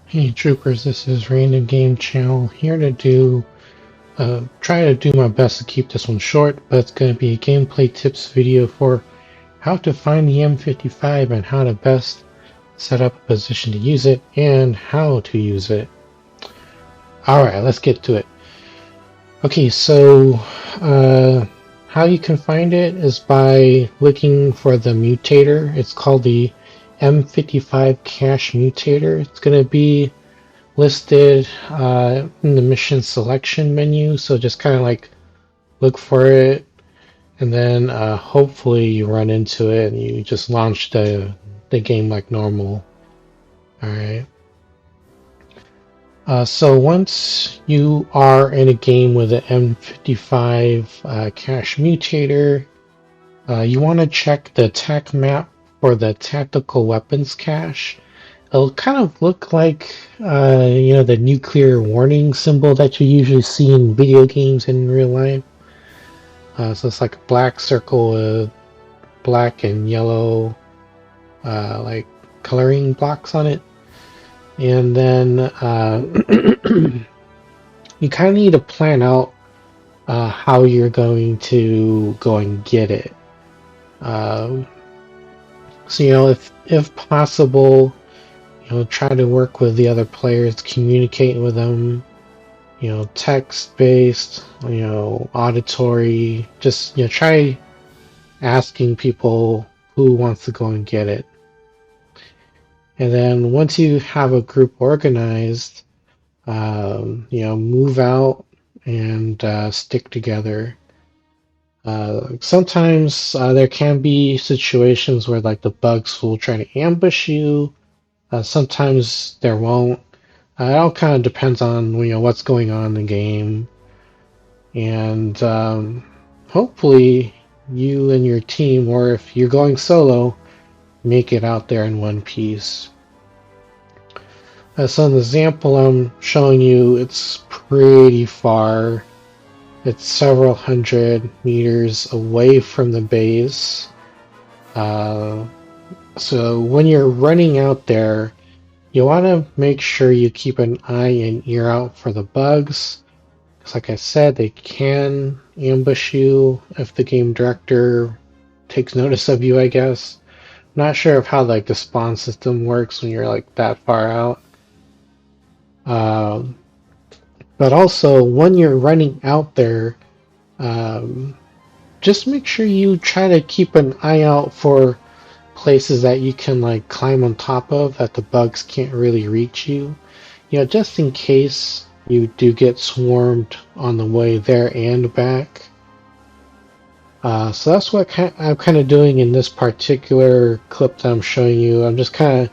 Hey troopers, this is Random Game Channel here to try to do my best to keep this one short, but it's going to be a gameplay tips video for how to find the M-55 and how to best set up a position to use it and how to use it. Alright, let's get to it. Okay, so how you can find it is by looking for the mutator. It's called the M-55 cache mutator. It's going to be listed in the mission selection menu, so just kind of like look for it, and then hopefully you run into it and you just launch the game like normal. All right. So once you are in a game with an M-55 cache mutator, you want to check the attack map for the tactical weapons cache. It'll kind of look like, the nuclear warning symbol that you usually see in video games in real life. So it's like a black circle with black and yellow, like coloring blocks on it. And then you kind of need to plan out how you're going to go and get it. So if possible, try to work with the other players, communicate with them, text-based, auditory, just, try asking people who wants to go and get it. And then once you have a group organized, move out and stick together. Sometimes there can be situations where like the bugs will try to ambush you. Sometimes there won't. It all kind of depends on what's going on in the game, and hopefully you and your team, or if you're going solo, make it out there in one piece. So in the example I'm showing you, it's pretty far. It's several hundred meters away from the base. So when you're running out there, you want to make sure you keep an eye and ear out for the bugs. Because like I said, they can ambush you if the game director takes notice of you, I guess. Not sure of how like the spawn system works when you're like that far out. Um, but also when you're running out there, um, just make sure you try to keep an eye out for places that you can like climb on top of that the bugs can't really reach you. Just in case you do get swarmed on the way there and back. So that's what I'm kind of doing in this particular clip that I'm showing you. I'm just kind of,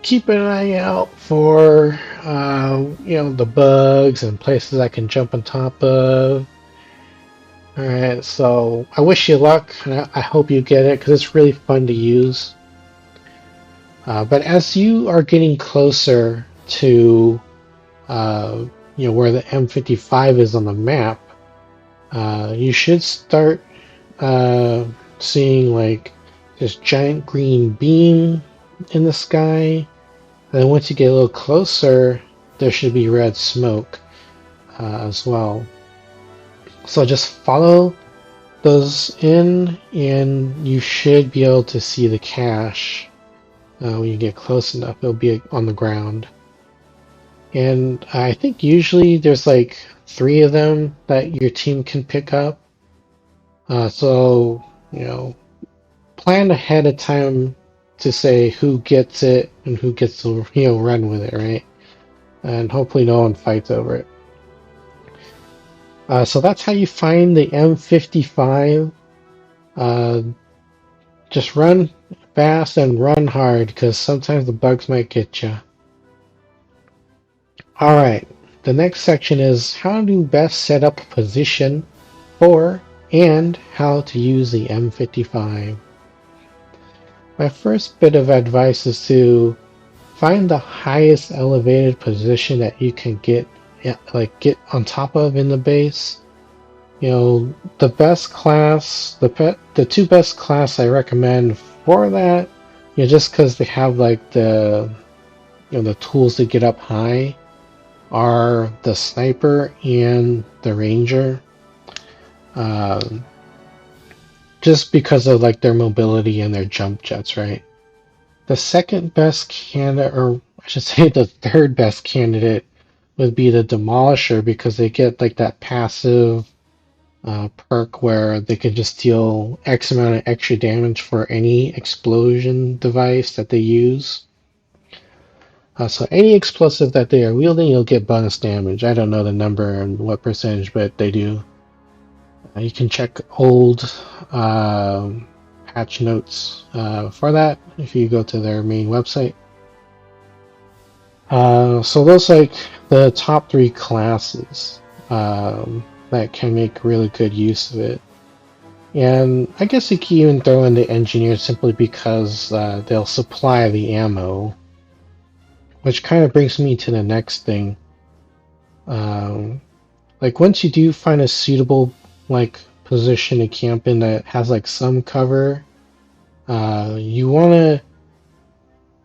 keeping an eye out for, the bugs and places I can jump on top of. Alright, so I wish you luck, and I hope you get it, because it's really fun to use. But as you are getting closer to, where the M-55 is on the map, you should start seeing like this giant green beam in the sky. And then once you get a little closer, there should be red smoke as well. So just follow those in, and you should be able to see the cache when you get close enough. It'll be on the ground. And I think usually there's like 3 of them that your team can pick up. So, plan ahead of time to say who gets it and who gets to, run with it, right? And hopefully no one fights over it. So that's how you find the M-55. Just run fast and run hard, because sometimes the bugs might get you. Alright, the next section is how to best set up a position for and how to use the M-55. My first bit of advice is to find the highest elevated position that you can get on top of in the base. The best class, the 2 best class I recommend for that, just because they have like the the tools to get up high are the sniper and the ranger. Just because of like their mobility and their jump jets, right? The second best candidate, or I should say the third best candidate, would be the Demolisher because they get like that passive perk where they can just deal X amount of extra damage for any explosion device that they use. So any explosive that they are wielding, you'll get bonus damage. I don't know the number and what percentage, but they do. You can check old patch notes for that if you go to their main website. So those like the top 3 classes that can make really good use of it. And I guess you can even throw in the engineers simply because they'll supply the ammo. Which kind of brings me to the next thing. Like once you do find a suitable like position to camp in that has like some cover, you want to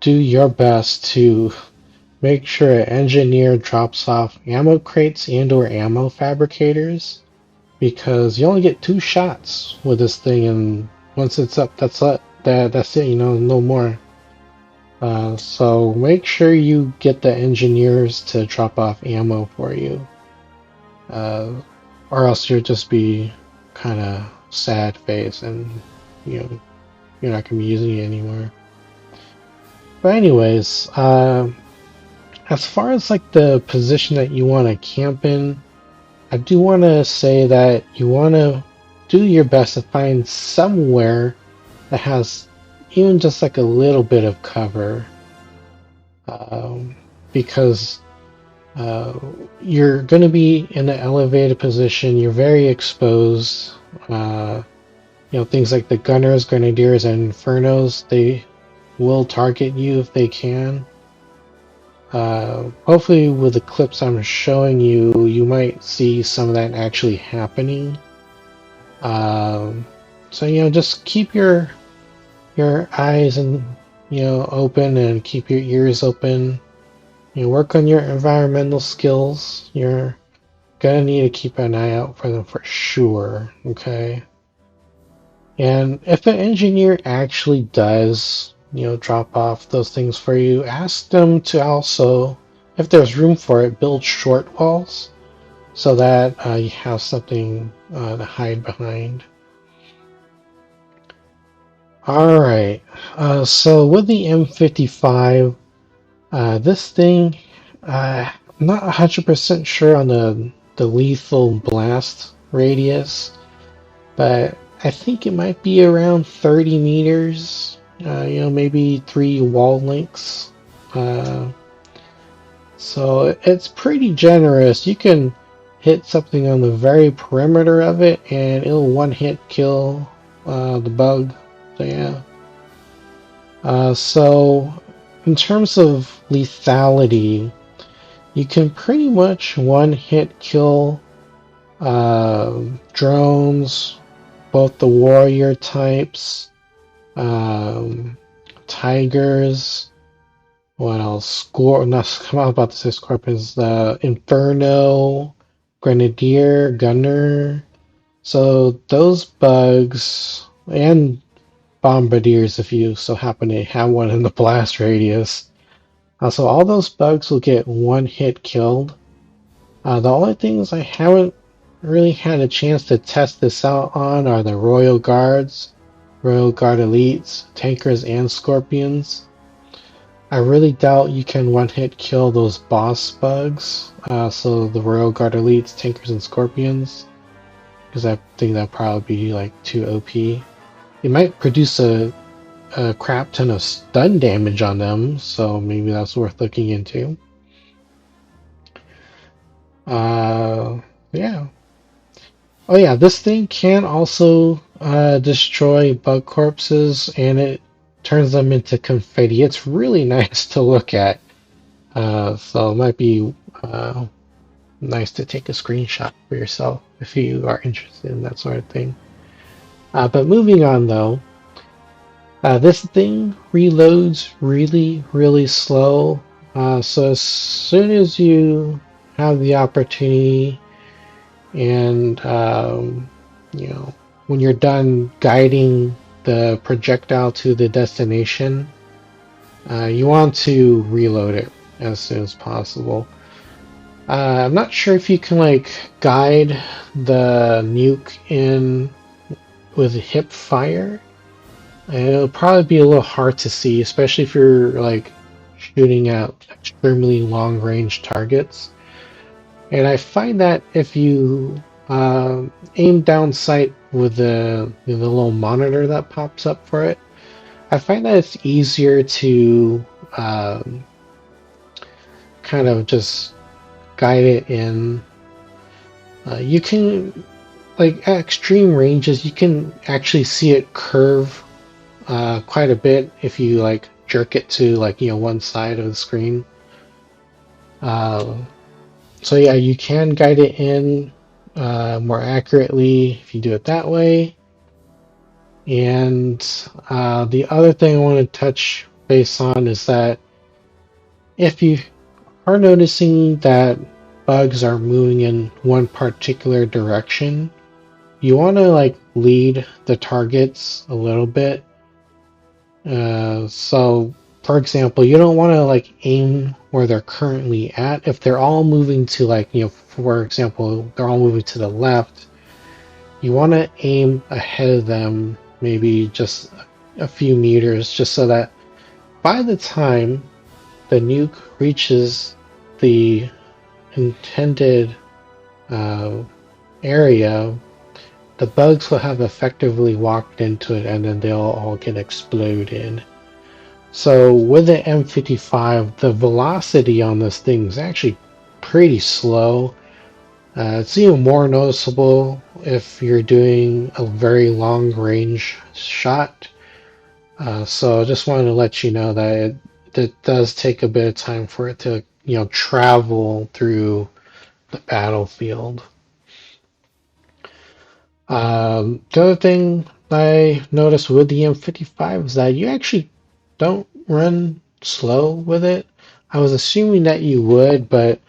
do your best to make sure an engineer drops off ammo crates and or ammo fabricators, because you only get 2 shots with this thing, and once it's up, that's it. That's it. No more. So make sure you get the engineers to drop off ammo for you, or else you'll just be kind of sad face, and you're not gonna be using it anymore. But anyways, as far as like the position that you want to camp in, I do want to say that you want to do your best to find somewhere that has even just like a little bit of cover, because you're going to be in an elevated position. You're very exposed. Things like the gunners, grenadiers, and infernos, they will target you if they can. Hopefully with the clips I'm showing you, you might see some of that actually happening. So just keep your eyes and open, and keep your ears open. Work on your environmental skills. You're gonna need to keep an eye out for them for sure. Okay. And if an engineer actually does drop off those things for you, ask them to also, if there's room for it, build short walls so that you have something to hide behind. Alright, so with the M-55, this thing, I'm not 100% sure on the lethal blast radius, but I think it might be around 30 meters. Maybe 3 wall lengths. So it's pretty generous. You can hit something on the very perimeter of it, and it'll one-hit kill the bug. So yeah. So in terms of lethality, you can pretty much one-hit kill drones, both the warrior types, tigers, what else? I'm about to say scorpions, the inferno, grenadier, gunner. So those bugs, and bombardiers if you so happen to have one in the blast radius. So all those bugs will get one hit killed. The only things I haven't really had a chance to test this out on are the Royal Guards, Royal Guard Elites, Tankers, and Scorpions. I really doubt you can one-hit kill those boss bugs, so the Royal Guard Elites, Tankers, and Scorpions, because I think that'd probably be like too OP. It might produce a crap ton of stun damage on them, so maybe that's worth looking into. Yeah. Oh yeah, this thing can also destroy bug corpses, and it turns them into confetti. It's really nice to look at. So it might be nice to take a screenshot for yourself if you are interested in that sort of thing. But moving on though, this thing reloads really, really slow. So as soon as you have the opportunity and when you're done guiding the projectile to the destination, you want to reload it as soon as possible. I'm not sure if you can like guide the nuke in with hip fire. It'll probably be a little hard to see, especially if you're like shooting at extremely long range targets. And I find that if you aim down sight with the little monitor that pops up for it, I find that it's easier to um, kind of just guide it in. You can, like at extreme ranges, you can actually see it curve quite a bit if you like jerk it to like one side of the screen. Uh, so yeah, you can guide it in more accurately if you do it that way. And the other thing I want to touch base on is that if you are noticing that bugs are moving in one particular direction, you want to like lead the targets a little bit. So for example, you don't want to like aim where they're currently at. If they're all moving to like, for example, they're all moving to the left, you want to aim ahead of them, maybe just a few meters, just so that by the time the nuke reaches the intended uh, area, the bugs will have effectively walked into it and then they'll all get exploded. So with the M-55, the velocity on this thing is actually pretty slow. It's even more noticeable if you're doing a very long range shot. So I just wanted to let you know that it does take a bit of time for it to, travel through the battlefield. The other thing I noticed with the M55 is that you actually don't run slow with it. I was assuming that you would, but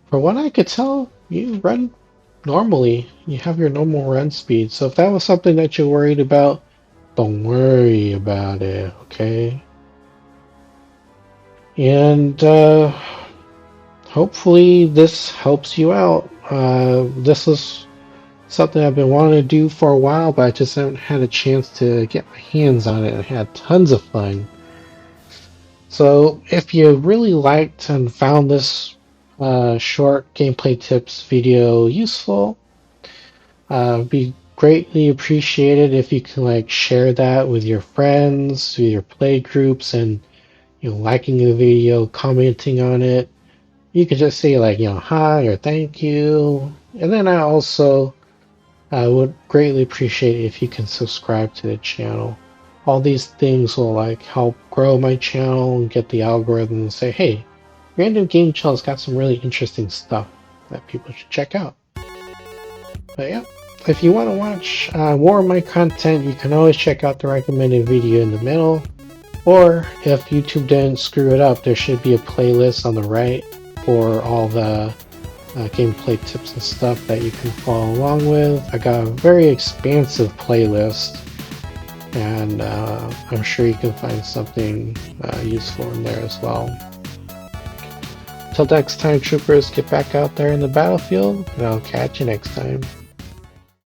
from what I could tell, you run normally. You have your normal run speed. So if that was something that you're worried about, don't worry about it, okay? And hopefully this helps you out. This is something I've been wanting to do for a while, but I just haven't had a chance to get my hands on it. I had tons of fun. So if you really liked and found this short gameplay tips video useful, be greatly appreciated if you can like share that with your friends, with your play groups, and liking the video, commenting on it. You can just say like hi or thank you, and then I would greatly appreciate it if you can subscribe to the channel. All these things will like help grow my channel and get the algorithm and say, hey, Random Game Channel's got some really interesting stuff that people should check out. But yeah, if you want to watch more of my content, you can always check out the recommended video in the middle. Or if YouTube didn't screw it up, there should be a playlist on the right for all the gameplay tips and stuff that you can follow along with. I got a very expansive playlist, and I'm sure you can find something useful in there as well. Till next time, troopers, get back out there in the battlefield, and I'll catch you next time.